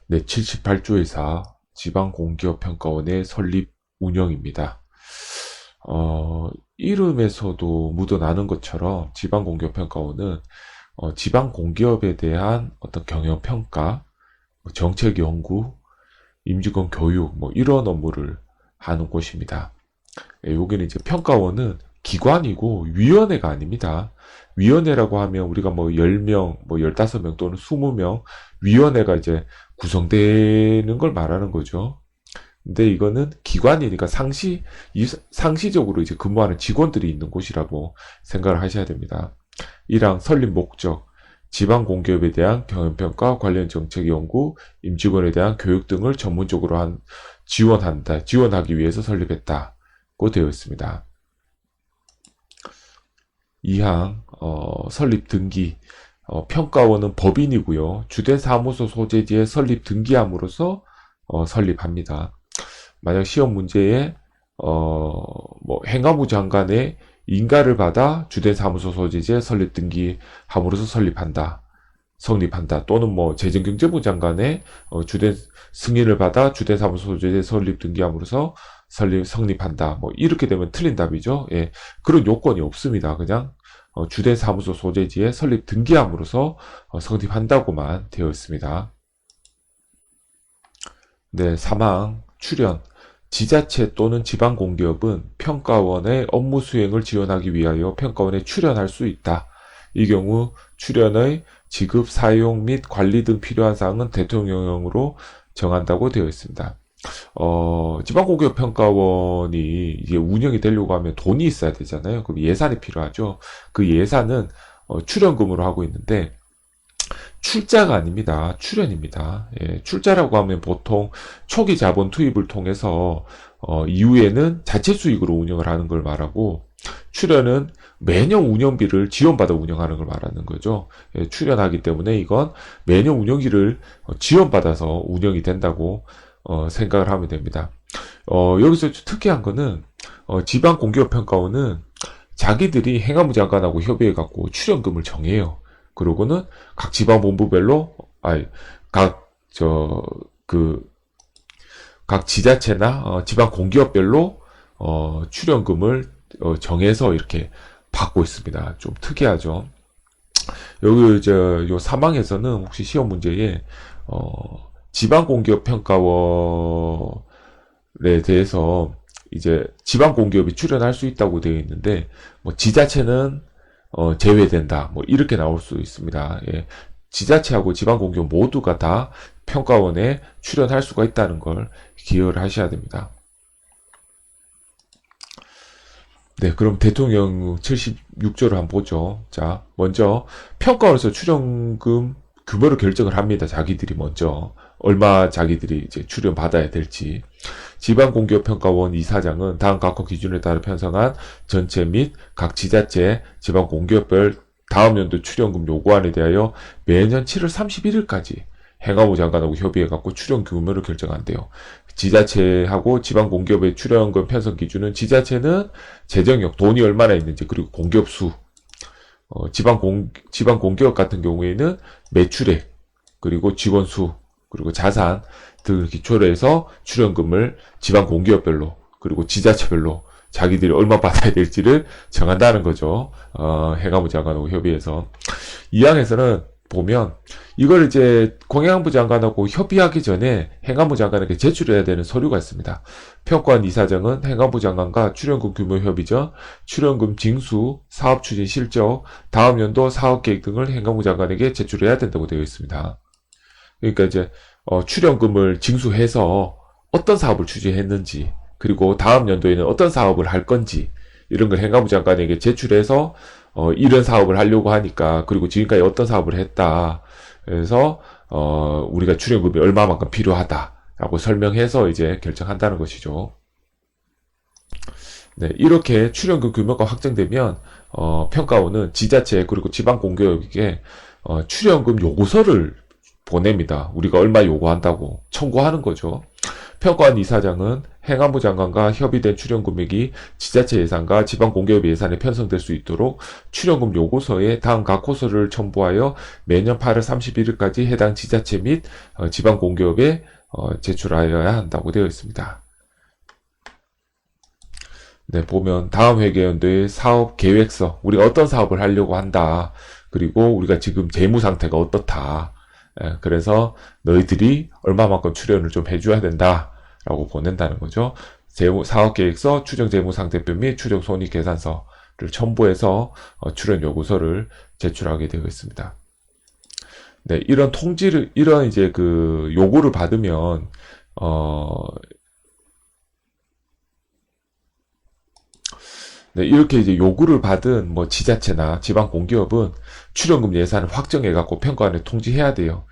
네, 78조 회사 지방공기업평가원의 설립 운영입니다. 이름에서도 묻어나는 것처럼 지방공기업평가원은 지방공기업에 대한 어떤 경영평가, 정책 연구, 임직원 교육, 이런 업무를 하는 곳입니다. 여기는 이제 평가원은 기관이고 위원회가 아닙니다. 위원회라고 하면 우리가 10명, 15명 또는 20명 위원회가 이제 구성되는 걸 말하는 거죠. 근데 이거는 기관이니까 상시적으로 이제 근무하는 직원들이 있는 곳이라고 생각을 하셔야 됩니다. 1항 설립 목적, 지방공기업에 대한 경영평가, 관련 정책 연구, 임직원에 대한 교육 등을 전문적으로 지원하기 위해서 설립했다고 되어 있습니다. 2항 설립 등기, 평가원은 법인이고요. 주된 사무소 소재지에 설립 등기함으로써 설립합니다. 만약 시험 문제에 행안부 장관의 인가를 받아 주된 사무소 소재지에 설립 등기함으로써 성립한다. 또는 재정경제부 장관의 주된 승인을 받아 주된 사무소 소재지에 설립 등기함으로써 성립한다. 이렇게 되면 틀린 답이죠. 예, 그런 요건이 없습니다. 그냥 주된 사무소 소재지에 설립 등기함으로써 성립한다고만 되어 있습니다. 네, 3항 출연. 지자체 또는 지방공기업은 평가원의 업무 수행을 지원하기 위하여 평가원에 출연할 수 있다. 이 경우 출연의 지급, 사용 및 관리 등 필요한 사항은 대통령령으로 정한다고 되어 있습니다. 지방공기업 평가원이 이게 운영이 되려고 하면 돈이 있어야 되잖아요. 그럼 예산이 필요하죠. 그 예산은 출연금으로 하고 있는데 출자가 아닙니다. 출연입니다. 예, 출자라고 하면 보통 초기 자본 투입을 통해서 이후에는 자체 수익으로 운영을 하는 걸 말하고, 출연은 매년 운영비를 지원받아 운영하는 걸 말하는 거죠. 예, 출연하기 때문에 이건 매년 운영비를 지원받아서 운영이 된다고 생각을 하면 됩니다. 여기서 특이한 거는 지방공기업평가원은 자기들이 행안부 장관하고 협의해갖고 출연금을 정해요. 그러고는 각 지방본부별로, 각 지자체나 지방공기업별로 출연금을 정해서 이렇게 받고 있습니다. 좀 특이하죠. 여기 요 사망에서는 혹시 시험 문제에 지방공기업평가원에 대해서 이제 지방공기업이 출연할 수 있다고 되어 있는데 지자체는 제외된다. 이렇게 나올 수 있습니다. 예. 지자체하고 지방공기업 모두가 다 평가원에 출연할 수가 있다는 걸 기억을 하셔야 됩니다. 네, 그럼 대통령 76조를 한번 보죠. 자, 먼저 평가원에서 출연금 규모를 결정을 합니다. 자기들이 먼저 얼마 자기들이 이제 출연 받아야 될지. 지방공기업평가원 이사장은 다음 각호 기준에 따라 편성한 전체 및 각 지자체, 지방공기업별 다음 연도 출연금 요구안에 대하여 매년 7월 31일까지 행안부 장관하고 협의해갖고 출연 규모를 결정한대요. 지자체하고 지방공기업의 출연금 편성 기준은 지자체는 재정력, 돈이 얼마나 있는지, 그리고 공기업 수, 지방공기업 같은 경우에는 매출액, 그리고 직원 수, 그리고 자산 등을 기초로 해서 출연금을 지방공기업별로, 그리고 지자체별로 자기들이 얼마 받아야 될지를 정한다는 거죠. 행안부 장관하고 협의해서. 이항에서는 보면 이걸 이제 공행안부 장관하고 협의하기 전에 행안부 장관에게 제출해야 되는 서류가 있습니다. 평가원 이사장은 행안부 장관과 출연금 규모 협의 전 출연금 징수, 사업 추진 실적, 다음 연도 사업 계획 등을 행안부 장관에게 제출해야 된다고 되어 있습니다. 그러니까 이제 출연금을 징수해서 어떤 사업을 추진했는지, 그리고 다음 연도에는 어떤 사업을 할 건지, 이런 걸 행안부 장관에게 제출해서 이런 사업을 하려고 하니까, 그리고 지금까지 어떤 사업을 했다, 그래서 우리가 출연금이 얼마만큼 필요하다라고 설명해서 이제 결정한다는 것이죠. 네, 이렇게 출연금 규모가 확정되면 평가원은 지자체 그리고 지방공기업에게 출연금 요구서를 보냅니다. 우리가 얼마 요구한다고 청구하는 거죠. 평가원 이사장은 행안부 장관과 협의된 출연 금액이 지자체 예산과 지방공기업 예산에 편성될 수 있도록 출연금 요구서에 다음 각 호소를 첨부하여 매년 8월 31일까지 해당 지자체 및 지방공기업에 제출하여야 한다고 되어 있습니다. 네, 보면 다음 회계연도의 사업 계획서, 우리가 어떤 사업을 하려고 한다. 그리고 우리가 지금 재무 상태가 어떻다. 그래서 너희들이 얼마만큼 출연을 좀 해줘야 된다. 라고 보낸다는 거죠. 사업계획서, 추정재무상태표 및 추정손익계산서를 첨부해서 출연 요구서를 제출하게 되어 있습니다. 네, 이런 통지를, 이런 이제 그 요구를 받으면, 네, 이렇게 이제 요구를 받은 뭐 지자체나 지방 공기업은 출연금 예산을 확정해 갖고 평가원에 통지해야 돼요.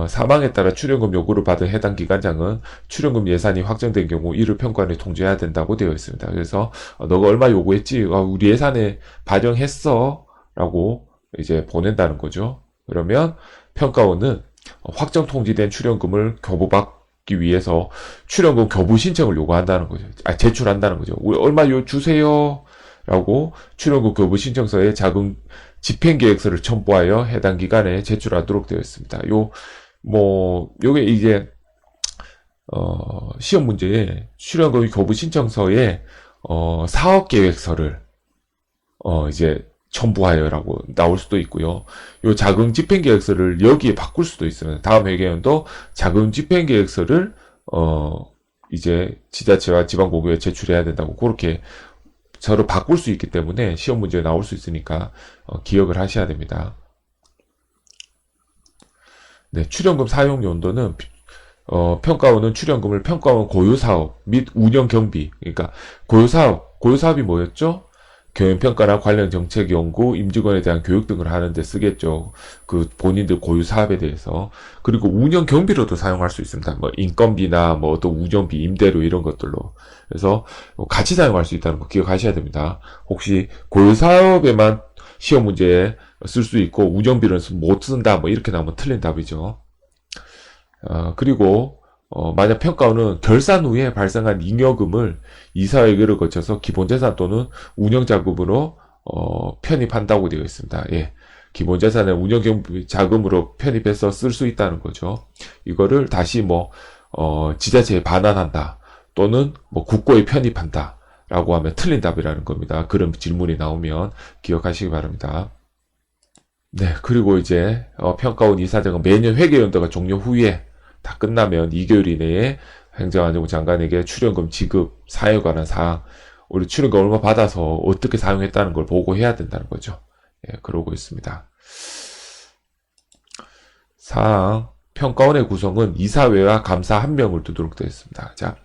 사망에 따라 출연금 요구를 받은 해당 기관장은 출연금 예산이 확정된 경우 이를 평가원에 통지해야 된다고 되어 있습니다. 그래서 너가 얼마 요구했지? 우리 예산에 반영했어. 라고 이제 보낸다는 거죠. 그러면 평가원은 확정 통지된 출연금을 교부받기 위해서 출연금 교부 신청을 요구한다는 거죠. 제출한다는 거죠. 우리 얼마 주세요. 라고 출연금 교부 신청서에 자금 집행계획서를 첨부하여 해당 기관에 제출하도록 되어 있습니다. 요게 이제, 시험 문제에 출연금 교부 신청서에, 사업계획서를, 이제, 첨부하여라고 나올 수도 있고요. 요 자금 집행계획서를 여기에 바꿀 수도 있어요. 다음 회계연도 자금 집행계획서를, 이제, 지자체와 지방공기업에 제출해야 된다고, 그렇게 서로 바꿀 수 있기 때문에 시험 문제에 나올 수 있으니까 기억을 하셔야 됩니다. 네, 출연금 사용 용도는 평가원은 출연금을 평가원 고유사업 및 운영경비, 그러니까 고유사업이 뭐였죠? 교육평가나 관련 정책 연구, 임직원에 대한 교육 등을 하는데 쓰겠죠. 그 본인들 고유 사업에 대해서. 그리고 운영 경비로도 사용할 수 있습니다. 뭐 인건비나 뭐 또 운영비, 임대료 이런 것들로. 그래서 같이 사용할 수 있다는 거 기억하셔야 됩니다. 혹시 고유 사업에만 시험 문제에 쓸 수 있고 운영비는 못 쓴다 뭐 이렇게 나오면 틀린 답이죠. 그리고 만약 평가원은 결산 후에 발생한 잉여금을 이사회계를 거쳐서 기본재산 또는 운영자금으로 편입한다고 되어 있습니다. 예. 기본재산을 운영경비 자금으로 편입해서 쓸 수 있다는 거죠. 이거를 다시 지자체에 반환한다 또는 국고에 편입한다 라고 하면 틀린 답이라는 겁니다. 그런 질문이 나오면 기억하시기 바랍니다. 네, 그리고 이제 평가원 이사장은 매년 회계연도가 종료 후에 다 끝나면 2개월 이내에 행정안전부 장관에게 출연금 지급 사유에 관한 사항, 우리 출연금 얼마 받아서 어떻게 사용했다는 걸 보고해야 된다는 거죠. 예, 그러고 있습니다. 사항, 평가원의 구성은 이사회와 감사 1명을 두도록 되어 있습니다. 자,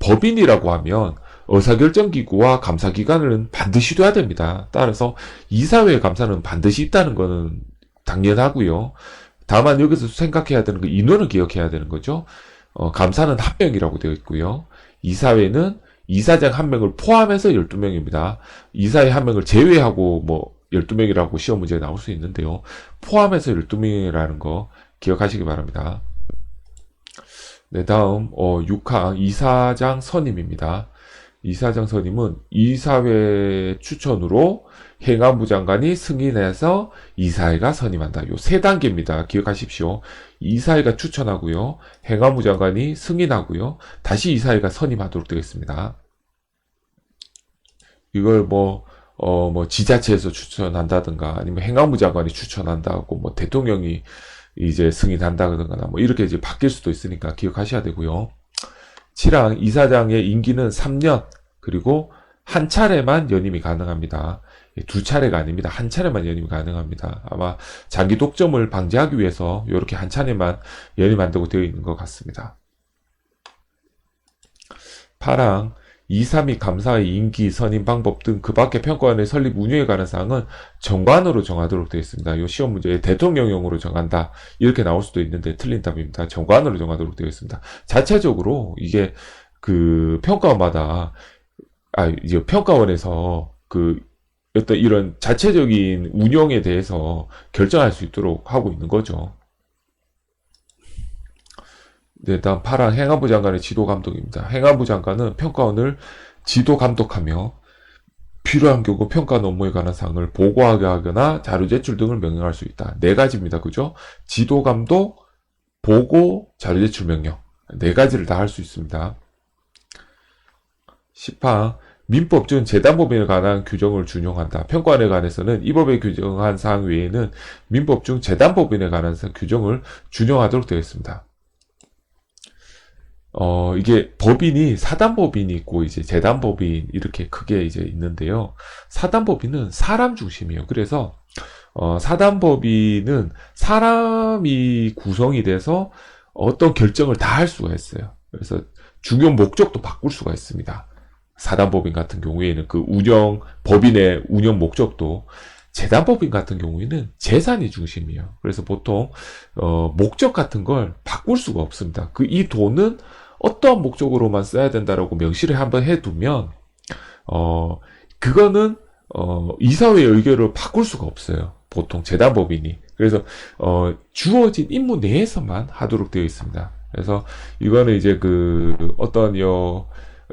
법인이라고 하면 의사결정기구와 감사기관은 반드시 돼야 됩니다. 따라서 이사회 감사는 반드시 있다는 것은 당연하고요. 다만 여기서 생각해야 되는 거 인원을 기억해야 되는 거죠. 감사는 1명이라고 되어 있고요. 이사회는 이사장 1명을 포함해서 12명입니다. 이사회 1명을 제외하고 12명이라고 시험 문제에 나올 수 있는데요. 포함해서 12명이라는 거 기억하시기 바랍니다. 네, 다음 6항 이사장 선임입니다. 이사장 선임은 이사회 추천으로 행안부 장관이 승인해서 이사회가 선임한다. 요 세 단계입니다. 기억하십시오. 이사회가 추천하고요. 행안부 장관이 승인하고요. 다시 이사회가 선임하도록 되어 있습니다. 이걸 지자체에서 추천한다든가 아니면 행안부 장관이 추천한다고 대통령이 이제 승인한다든가 이렇게 이제 바뀔 수도 있으니까 기억하셔야 되고요. 7항 이사장의 임기는 3년 그리고 한 차례만 연임이 가능합니다. 두 차례가 아닙니다. 한 차례만 연임이 가능합니다. 아마 장기 독점을 방지하기 위해서 이렇게 한 차례만 연임한다고 되어 있는 것 같습니다. 8항 이사 및 감사의 임기, 선임 방법 등 그 밖의 평가원의 설립 운영에 관한 사항은 정관으로 정하도록 되어 있습니다. 이 시험 문제에 대통령령으로 정한다 이렇게 나올 수도 있는데 틀린 답입니다. 정관으로 정하도록 되어 있습니다. 자체적으로 이게 그 평가원마다 이제 평가원에서 어떤 이런 자체적인 운영에 대해서 결정할 수 있도록 하고 있는 거죠. 네, 다음 파랑 행안부 장관의 지도 감독입니다. 행안부 장관은 평가원을 지도 감독하며 필요한 경우 평가 업무에 관한 사항을 보고하게 하거나 자료 제출 등을 명령할 수 있다. 네 가지입니다. 그죠? 지도 감독, 보고, 자료 제출 명령. 네 가지를 다 할 수 있습니다. 10항 민법 중 재단법인에 관한 규정을 준용한다. 평가원에 관해서는 이 법에 규정한 사항 외에는 민법 중 재단법인에 관한 규정을 준용하도록 되어 있습니다. 이게 법인이 사단법인이 있고 이제 재단법인 이렇게 크게 이제 있는데요. 사단법인은 사람 중심이에요. 그래서 사단법인은 사람이 구성이 돼서 어떤 결정을 다 할 수가 있어요. 그래서 중요 목적도 바꿀 수가 있습니다. 사단법인 같은 경우에는 그 법인의 운영 목적도, 재단법인 같은 경우에는 재산이 중심이에요. 그래서 보통 목적 같은 걸 바꿀 수가 없습니다. 이 돈은 어떠한 목적으로만 써야 된다라고 명시를 한번 해두면 그거는 이사회의 의결을 바꿀 수가 없어요. 보통 재단법인이. 그래서 주어진 임무 내에서만 하도록 되어 있습니다. 그래서 이거는 이제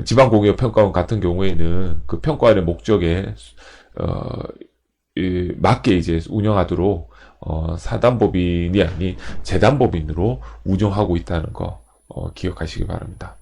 지방공기업평가원 같은 경우에는 그 평가원의 목적에 맞게 이제 운영하도록 사단법인이 아닌 재단법인으로 운영하고 있다는 거 기억하시기 바랍니다.